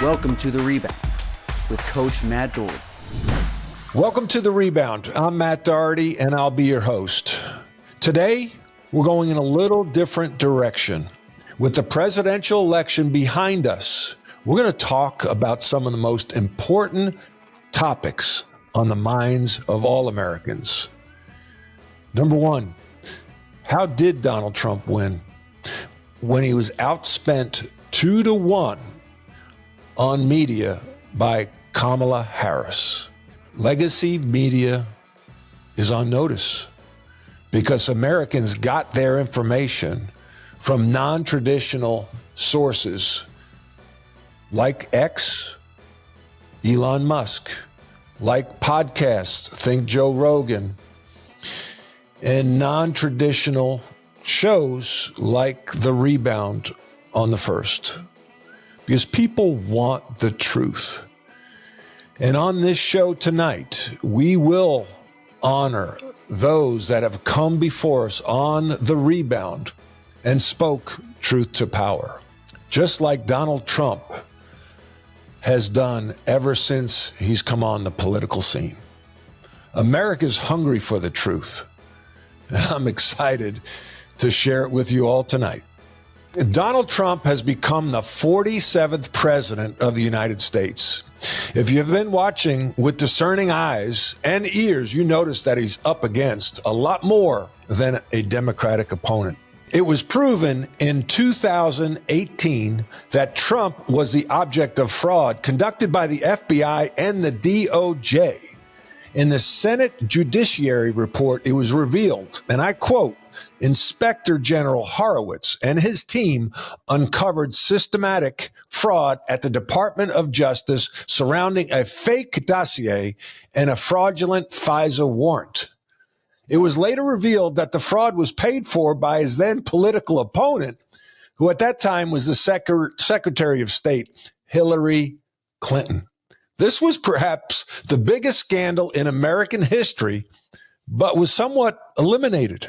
Welcome to The Rebound with Coach Matt Doherty. Welcome to The Rebound. I'm Matt Doherty, and I'll be your host. Today, we're going in a little different direction. With the presidential election behind us, we're going to talk about some of the most important topics on the minds of all Americans. Number one, how did Donald Trump win? When he was outspent 2-1 on media by Kamala Harris. Legacy media is on notice because Americans got their information from non-traditional sources like X, Elon Musk, like podcasts, think Joe Rogan, and non-traditional shows like The Rebound on the First. Because people want the truth. And on this show tonight, we will honor those that have come before us on The Rebound and spoke truth to power, just like Donald Trump has done ever since he's come on the political scene. America's hungry for the truth, and I'm excited to share it with you all tonight. Donald Trump has become the 47th president of the United States. If you've been watching with discerning eyes and ears, you notice that he's up against a lot more than a Democratic opponent. It was proven in 2018 that Trump was the object of fraud conducted by the FBI and the DOJ. In the Senate Judiciary Report, it was revealed, and I quote, Inspector General Horowitz and his team uncovered systematic fraud at the Department of Justice surrounding a fake dossier and a fraudulent FISA warrant. It was later revealed that the fraud was paid for by his then political opponent, who at that time was the Secretary of State, Hillary Clinton. This was perhaps the biggest scandal in American history, but was somewhat eliminated.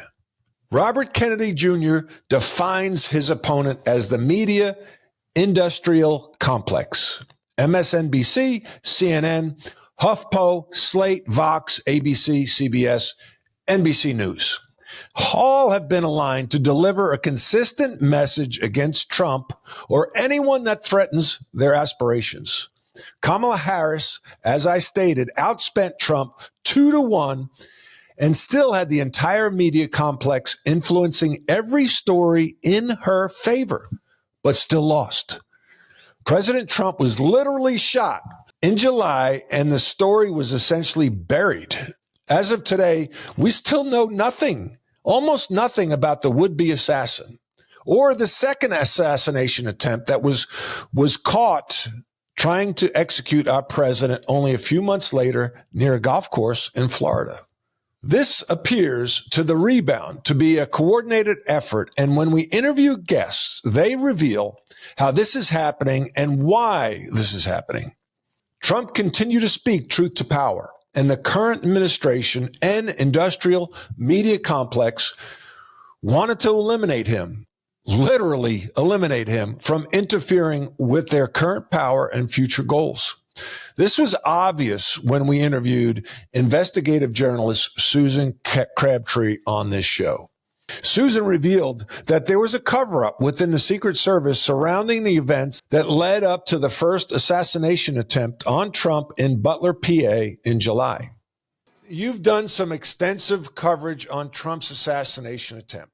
Robert Kennedy Jr. defines his opponent as the media industrial complex. MSNBC, CNN, HuffPo, Slate, Vox, ABC, CBS, NBC News. All have been aligned to deliver a consistent message against Trump or anyone that threatens their aspirations. Kamala Harris, as I stated, outspent Trump 2-1 and still had the entire media complex influencing every story in her favor, but still lost. President Trump was literally shot in July, and the story was essentially buried. As of today, we still know nothing, almost nothing about the would-be assassin or the second assassination attempt that was caught trying to execute our president only a few months later near a golf course in Florida. This appears to The Rebound to be a coordinated effort, and when we interview guests, they reveal how this is happening and why this is happening. Trump continued to speak truth to power, and the current administration and industrial media complex wanted to eliminate him, literally eliminate him from interfering with their current power and future goals. This was obvious when we interviewed investigative journalist Susan Crabtree on this show. Susan revealed that there was a cover-up within the Secret Service surrounding the events that led up to the first assassination attempt on Trump in Butler, PA in July. You've done some extensive coverage on Trump's assassination attempt.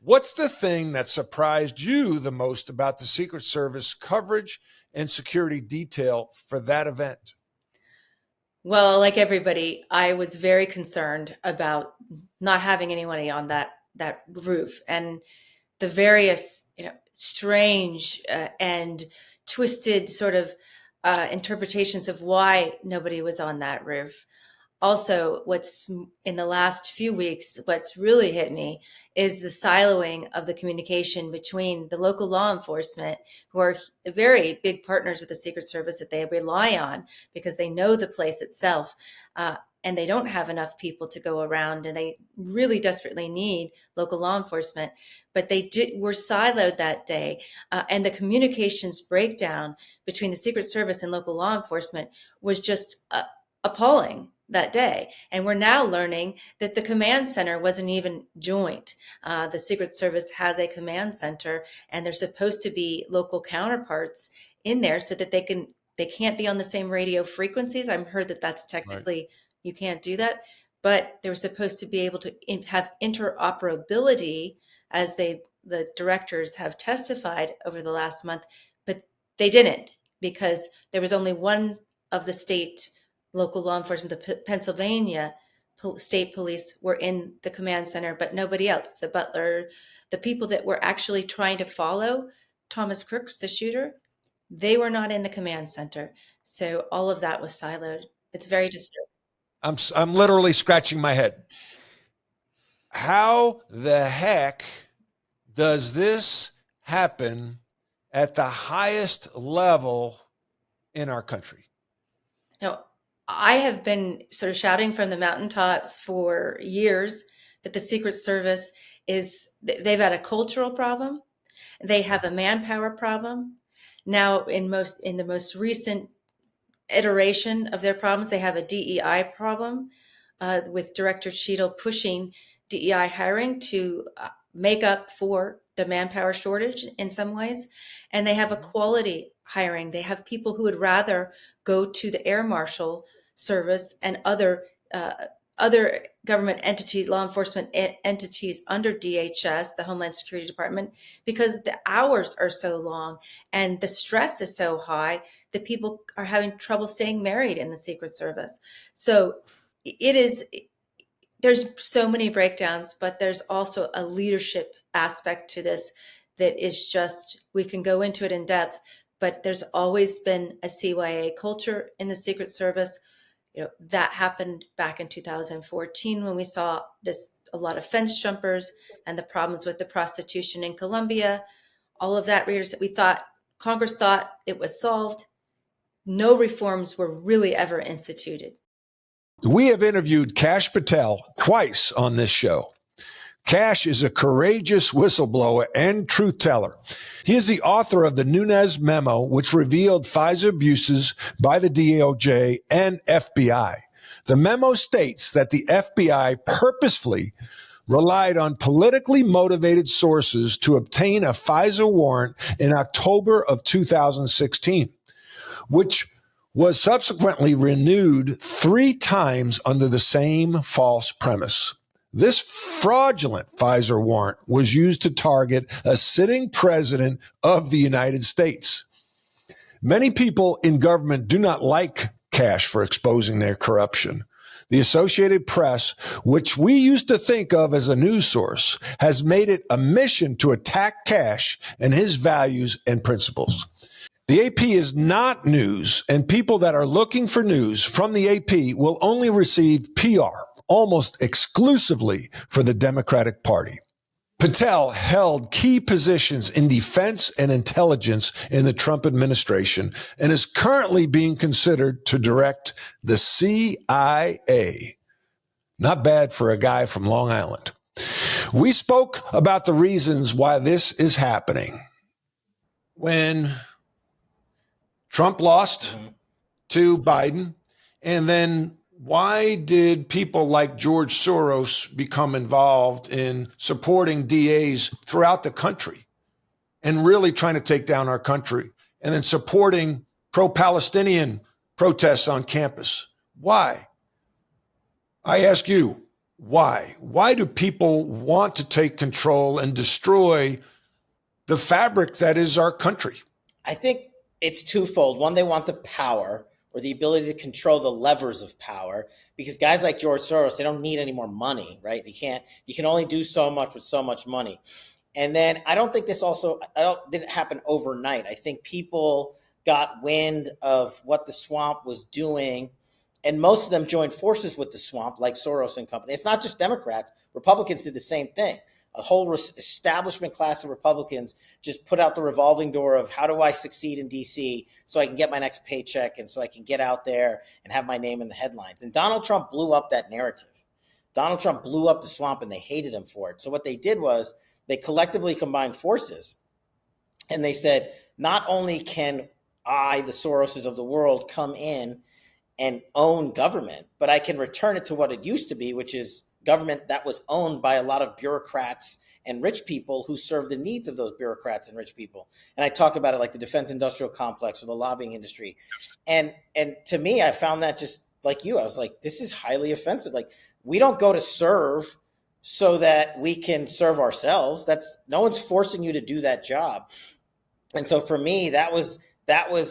What's the thing that surprised you the most about the Secret Service coverage and security detail for that event? Well, like everybody, I was very concerned about not having anybody on that roof and the various, strange and twisted sort of interpretations of why nobody was on that roof. Also, what's in the last few weeks, what's really hit me is the siloing of the communication between the local law enforcement, who are very big partners with the Secret Service that they rely on because they know the place itself, and they don't have enough people to go around, and they really desperately need local law enforcement. But were siloed that day, and the communications breakdown between the Secret Service and local law enforcement was just appalling that day. And we're now learning that the command center wasn't even joint. The Secret Service has a command center, and there's supposed to be local counterparts in there so that they can't be on the same radio frequencies. I've heard that that's technically, you can't do that, but they were supposed to be able to have interoperability, as the directors have testified over the last month, but they didn't, because there was only one of the state local law enforcement, the Pennsylvania state police, were in the command center, but nobody else. The butler, the people that were actually trying to follow Thomas Crooks, the shooter, they were not in the command center. So all of that was siloed. It's very disturbing. I'm literally scratching my head. How the heck does this happen at the highest level in our country? Now, I have been sort of shouting from the mountaintops for years that the Secret Service they've had a cultural problem. They have a manpower problem. Now, in the most recent iteration of their problems, they have a DEI problem, with Director Cheadle pushing DEI hiring to make up for the manpower shortage in some ways. And they have a quality hiring. They have people who would rather go to the Air Marshal Service and other government entities, law enforcement entities under DHS, the Homeland Security Department, because the hours are so long and the stress is so high that people are having trouble staying married in the Secret Service. So there's so many breakdowns, but there's also a leadership aspect to this that is just, we can go into it in depth, but there's always been a CYA culture in the Secret Service. That happened back in 2014 when we saw a lot of fence jumpers and the problems with the prostitution in Colombia. All of that, readers, that Congress thought it was solved. No reforms were really ever instituted. We have interviewed Kash Patel twice on this show. Kash is a courageous whistleblower and truth teller. He is the author of the Nunes memo, which revealed FISA abuses by the DOJ and FBI. The memo states that the FBI purposefully relied on politically motivated sources to obtain a FISA warrant in October of 2016, which was subsequently renewed 3 times under the same false premise. This fraudulent FISA warrant was used to target a sitting president of the United States. Many people in government do not like Kash for exposing their corruption. The Associated Press, which we used to think of as a news source, has made it a mission to attack Kash and his values and principles. The AP is not news, and people that are looking for news from the AP will only receive PR, almost exclusively for the Democratic Party. Patel held key positions in defense and intelligence in the Trump administration and is currently being considered to direct the CIA. Not bad for a guy from Long Island. We spoke about the reasons why this is happening. When Trump lost to Biden, and then why did people like George Soros become involved in supporting DAs throughout the country and really trying to take down our country, and then supporting pro-Palestinian protests on campus? Why? I ask you, why? Why do people want to take control and destroy the fabric that is our country? I think it's twofold. One, they want the power or the ability to control the levers of power, because guys like George Soros, they don't need any more money, right? You can only do so much with so much money. And then I don't think didn't happen overnight. I think people got wind of what the swamp was doing, and most of them joined forces with the swamp, like Soros and company. It's not just Democrats. Republicans did the same thing. a whole establishment class of Republicans just put out the revolving door of how do I succeed in DC so I can get my next paycheck and so I can get out there and have my name in the headlines. And Donald Trump blew up that narrative. Donald Trump blew up the swamp and they hated him for it. So what they did was they collectively combined forces and they said, not only can I, the Soroses of the world, come in and own government, but I can return it to what it used to be, which is government that was owned by a lot of bureaucrats and rich people who serve the needs of those bureaucrats and rich people. And I talk about it like the defense industrial complex or the lobbying industry. And to me, I found that just like you, I was like, this is highly offensive. Like, we don't go to serve so that we can serve ourselves. No one's forcing you to do that job. And so for me, that was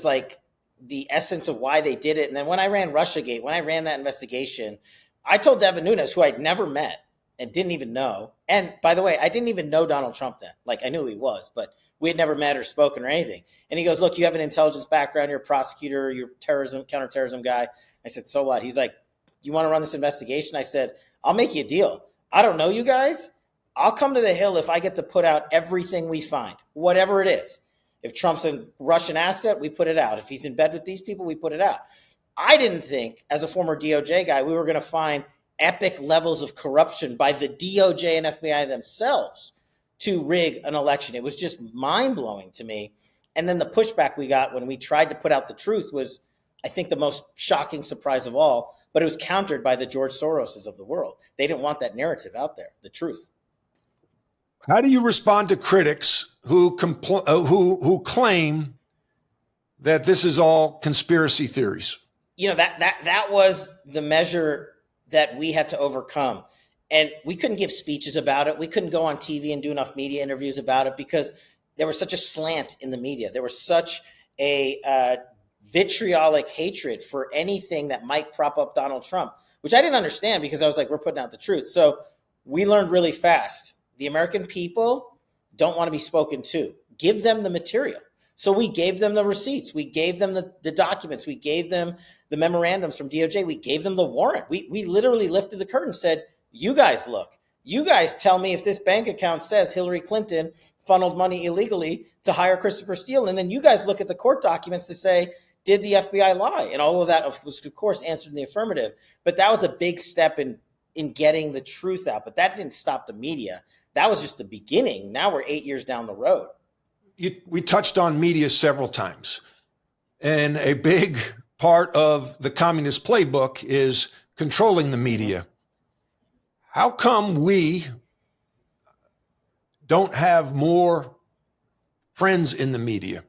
like the essence of why they did it. And then when I ran Russiagate, when I ran that investigation, I told Devin Nunes, who I'd never met and didn't even know. And by the way, I didn't even know Donald Trump then. Like, I knew who he was, but we had never met or spoken or anything. And he goes, look, you have an intelligence background. You're a prosecutor. You're a counterterrorism guy. I said, so what? He's like, you want to run this investigation? I said, I'll make you a deal. I don't know you guys. I'll come to the Hill if I get to put out everything we find, whatever it is. If Trump's a Russian asset, we put it out. If he's in bed with these people, we put it out. I didn't think, as a former DOJ guy, we were going to find epic levels of corruption by the DOJ and FBI themselves to rig an election. It was just mind-blowing to me. And then the pushback we got when we tried to put out the truth was, I think, the most shocking surprise of all, but it was countered by the George Soroses of the world. They didn't want that narrative out there, the truth. How do you respond to critics who claim that this is all conspiracy theories? You know, that was the measure that we had to overcome. And we couldn't give speeches about it. We couldn't go on TV and do enough media interviews about it because there was such a slant in the media. There was such a vitriolic hatred for anything that might prop up Donald Trump, which I didn't understand because I was like, we're putting out the truth. So we learned really fast. The American people don't want to be spoken to. Give them the material. So we gave them the receipts. We gave them the documents. We gave them the memorandums from DOJ. We gave them the warrant. We literally lifted the curtain and said, you guys look. You guys tell me if this bank account says Hillary Clinton funneled money illegally to hire Christopher Steele. And then you guys look at the court documents to say, did the FBI lie? And all of that was, of course, answered in the affirmative. But that was a big step in getting the truth out. But that didn't stop the media. That was just the beginning. Now we're 8 years down the road. We touched on media several times. And a big part of the communist playbook is controlling the media. How come we don't have more friends in the media?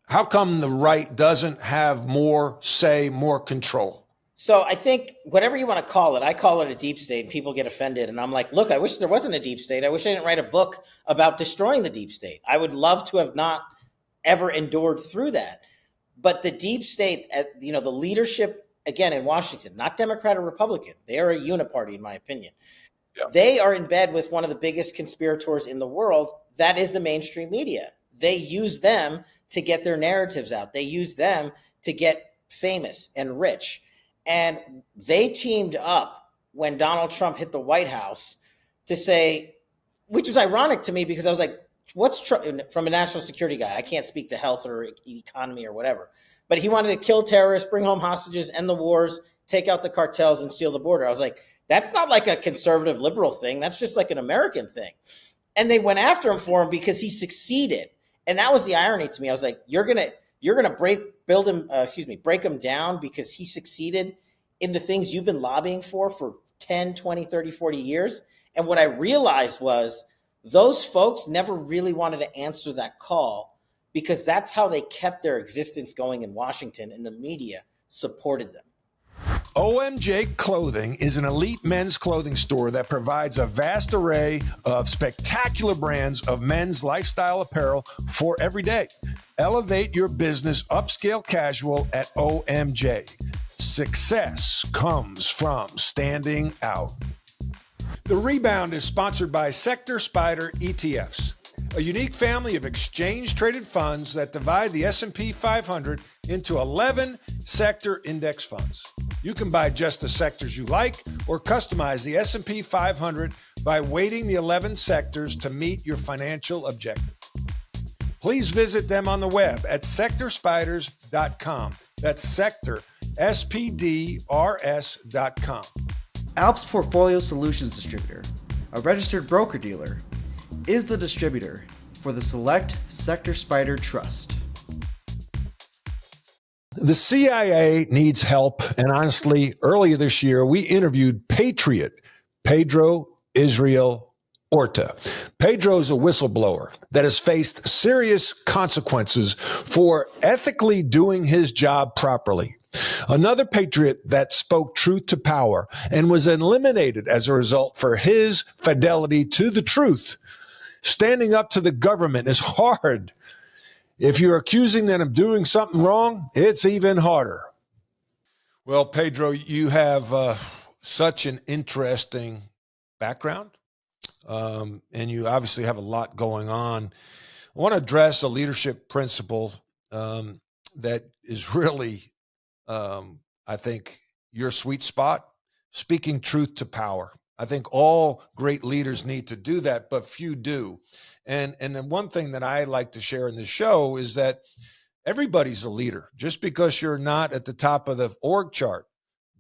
How come the right doesn't have more say, more control? So I think whatever you want to call it, I call it a deep state and people get offended. And I'm like, look, I wish there wasn't a deep state. I wish I didn't write a book about destroying the deep state. I would love to have not ever endured through that. But the deep state, the leadership, again, in Washington, not Democrat or Republican, they are a uniparty, in my opinion. Yeah. They are in bed with one of the biggest conspirators in the world. That is the mainstream media. They use them to get their narratives out. They use them to get famous and rich. And they teamed up when Donald Trump hit the White House to say, which was ironic to me because I was like, what's Trump, from a national security guy? I can't speak to health or economy or whatever. But he wanted to kill terrorists, bring home hostages, end the wars, take out the cartels and seal the border. I was like, that's not like a conservative liberal thing. That's just like an American thing. And they went after him for him because he succeeded. And that was the irony to me. I was like, you're going to break him down because he succeeded in the things you've been lobbying for 10, 20, 30, 40 years. And what I realized was those folks never really wanted to answer that call because that's how they kept their existence going in Washington, and the media supported them. OMJ Clothing is an elite men's clothing store that provides a vast array of spectacular brands of men's lifestyle apparel for every day. Elevate your business upscale casual at OMJ. Success comes from standing out. The Rebound is sponsored by Sector Spider ETFs, a unique family of exchange-traded funds that divide the S&P 500 into 11 sector index funds. You can buy just the sectors you like or customize the S&P 500 by weighting the 11 sectors to meet your financial objective. Please visit them on the web at sectorspiders.com. That's sector, SPDRS.com. Alps Portfolio Solutions Distributor, a registered broker-dealer, is the distributor for the Select Sector Spider Trust. The CIA needs help, and honestly, earlier this year, we interviewed patriot Pedro Israel Orta. Pedro's a whistleblower that has faced serious consequences for ethically doing his job properly. Another patriot that spoke truth to power and was eliminated as a result for his fidelity to the truth. Standing up to the government is hard. If you're accusing them of doing something wrong, it's even harder. Well, Pedro, you have such an interesting background, and you obviously have a lot going on. I want to address a leadership principle that is really, I think, your sweet spot, speaking truth to power. I think all great leaders need to do that, but few do. And then one thing that I like to share in the show is that everybody's a leader. Just because you're not at the top of the org chart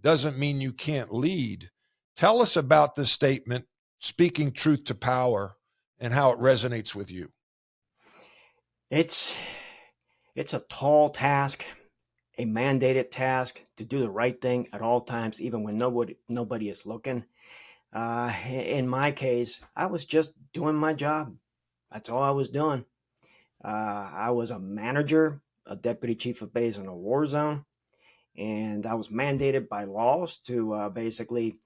doesn't mean you can't lead. Tell us about this statement, speaking truth to power, and how it resonates with you. It's a tall task, a mandated task to do the right thing at all times, even when nobody is looking. In my case, I was just doing my job. That's all I was doing. I was a manager, a deputy chief of base in a war zone, and I was mandated by laws to basically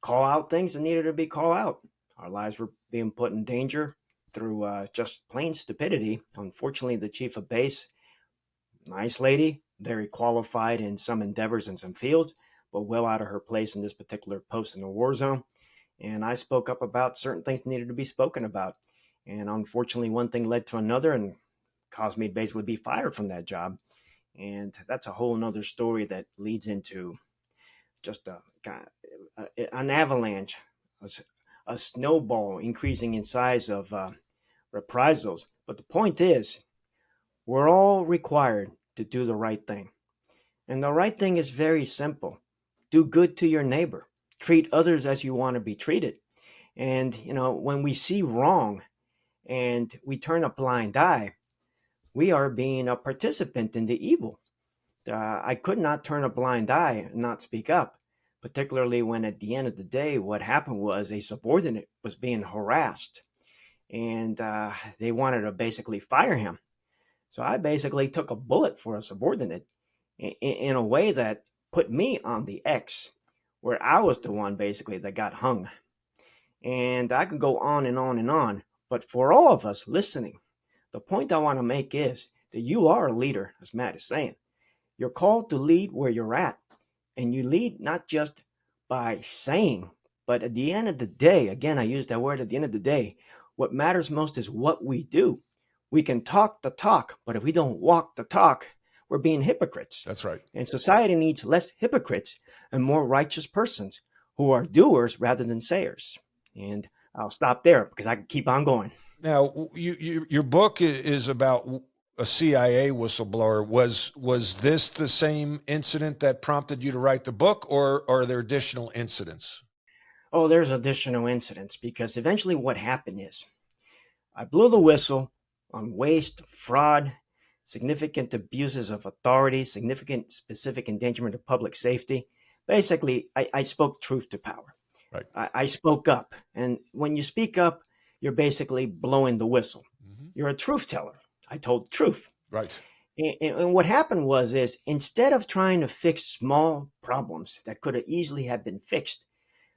call out things that needed to be called out. Our lives were being put in danger through just plain stupidity. Unfortunately, the chief of base, nice lady, very qualified in some endeavors in some fields, but well out of her place in this particular post in the war zone. And I spoke up about certain things that needed to be spoken about. And unfortunately, one thing led to another and caused me to basically be fired from that job. And that's a whole nother story that leads into just an avalanche, a snowball increasing in size of reprisals. But the point is, we're all required to do the right thing. And the right thing is very simple. Do good to your neighbor. Treat others as you want to be treated. And, when we see wrong and we turn a blind eye, we are being a participant in the evil. I could not turn a blind eye and not speak up, particularly when at the end of the day, what happened was a subordinate was being harassed and they wanted to basically fire him. So I basically took a bullet for a subordinate in a way that put me on the X, where I was the one basically that got hung. And I could go on and on and on. But for all of us listening, the point I want to make is that you are a leader, as Matt is saying. You're called to lead where you're at. And you lead not just by saying, but at the end of the day, again, I use that word at the end of the day, what matters most is what we do. We can talk the talk, but if we don't walk the talk, we're being hypocrites. That's right. And society needs less hypocrites and more righteous persons who are doers rather than sayers. And I'll stop there because I can keep on going. Now, your book is about a CIA whistleblower. Was this the same incident that prompted you to write the book, or are there additional incidents? Oh, there's additional incidents because eventually what happened is I blew the whistle on waste, fraud, significant abuses of authority, significant specific endangerment of public safety. Basically, I spoke truth to power. Right. I spoke up. And when you speak up, you're basically blowing the whistle. Mm-hmm. You're a truth teller. I told the truth. Right. And what happened was instead of trying to fix small problems that could have easily have been fixed,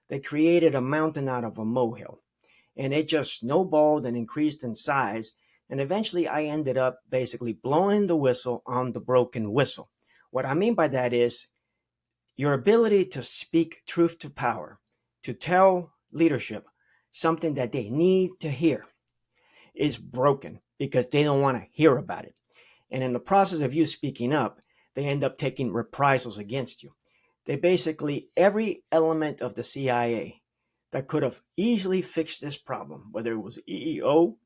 they created a mountain out of a molehill. And it just snowballed and increased in size. And eventually I ended up basically blowing the whistle on the broken whistle. What I mean by that is your ability to speak truth to power, to tell leadership something that they need to hear is broken because they don't want to hear about it. And in the process of you speaking up, they end up taking reprisals against you. They basically, every element of the CIA that could have easily fixed this problem, whether it was EEO,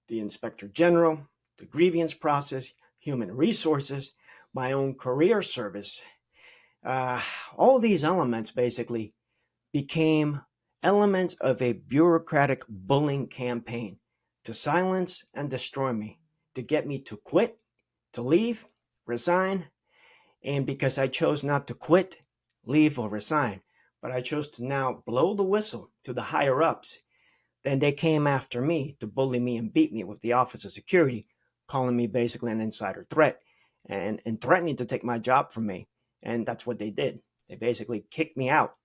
the Inspector General, the grievance process, human resources, my own career service, all these elements basically became elements of a bureaucratic bullying campaign to silence and destroy me, to get me to quit, to leave, resign. And because I chose not to quit, leave, or resign, but I chose to now blow the whistle to the higher ups, then they came after me to bully me and beat me with the Office of Security, calling me basically an insider threat and threatening to take my job from me. And that's what they did. They basically kicked me out.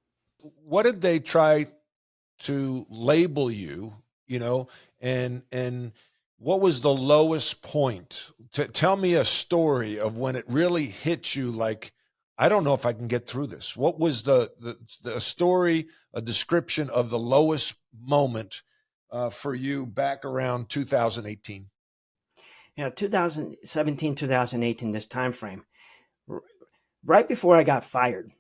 What did they try to label you, and what was the lowest point? Tell me a story of when it really hit you like, I don't know if I can get through this. What was the story, a description of the lowest moment for you back around 2018? 2017, 2018, this time frame, right before I got fired,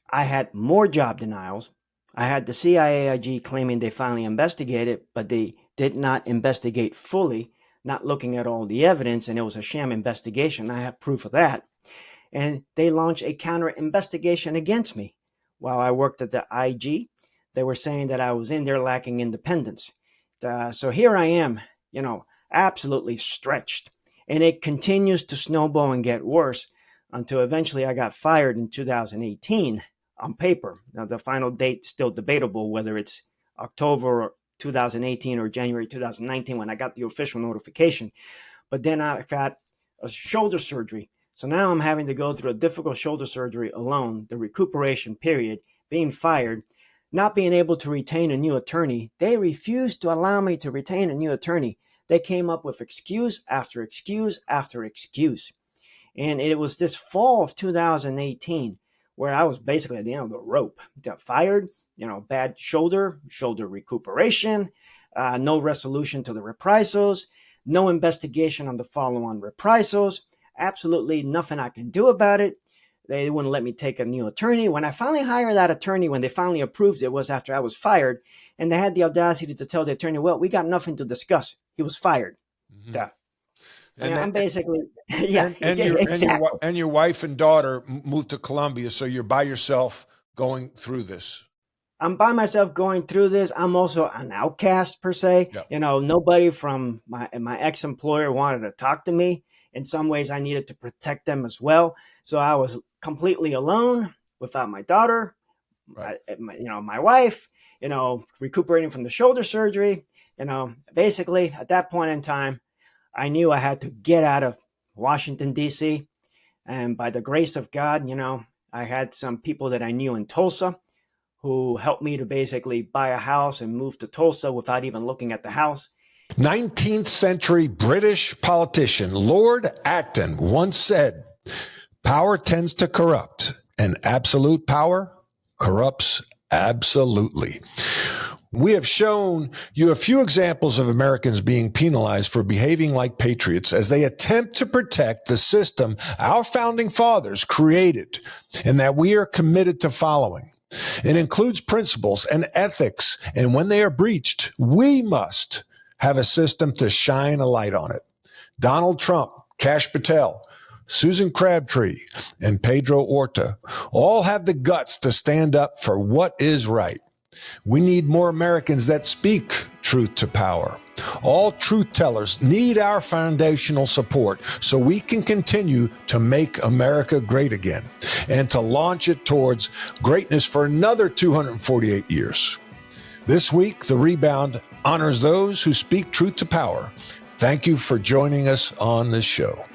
I had more job denials. I had the CIAIG claiming they finally investigated, but they did not investigate fully, not looking at all the evidence, and it was a sham investigation. I have proof of that. And they launched a counter investigation against me. While I worked at the IG, they were saying that I was in there lacking independence. So here I am, absolutely stretched. And it continues to snowball and get worse until eventually I got fired in 2018 on paper. Now, the final date is still debatable, whether it's October 2018 or January 2019 when I got the official notification. But then I got a shoulder surgery. So now I'm having to go through a difficult shoulder surgery alone, the recuperation period, being fired, not being able to retain a new attorney. They refused to allow me to retain a new attorney. They came up with excuse after excuse after excuse. And it was this fall of 2018 where I was basically at the end of the rope. Got fired, bad shoulder recuperation, no resolution to the reprisals, no investigation on the follow-on reprisals, absolutely nothing I can do about it. They wouldn't let me take a new attorney. When I finally hired that attorney, when they finally approved it, was after I was fired, and they had the audacity to tell the attorney, well, we got nothing to discuss. He was fired. Mm-hmm. Yeah. And I'm basically, yeah. And your wife and daughter moved to Colombia, so you're by yourself going through this. I'm by myself going through this. I'm also an outcast per se. Yep. Nobody from my ex-employer wanted to talk to me. In some ways, I needed to protect them as well. So I was completely alone without my daughter, right. my wife, recuperating from the shoulder surgery. Basically at that point in time, I knew I had to get out of Washington, D.C. And by the grace of God, I had some people that I knew in Tulsa who helped me to basically buy a house and move to Tulsa without even looking at the house. 19th century British politician Lord Acton once said, "Power tends to corrupt, and absolute power corrupts absolutely." We have shown you a few examples of Americans being penalized for behaving like patriots as they attempt to protect the system our founding fathers created and that we are committed to following. It includes principles and ethics, and when they are breached, we must have a system to shine a light on it. Donald Trump, Kash Patel, Susan Crabtree, and Pedro Orta all have the guts to stand up for what is right. We need more Americans that speak truth to power. All truth tellers need our foundational support so we can continue to make America great again and to launch it towards greatness for another 248 years. This week, The Rebound honors those who speak truth to power. Thank you for joining us on this show.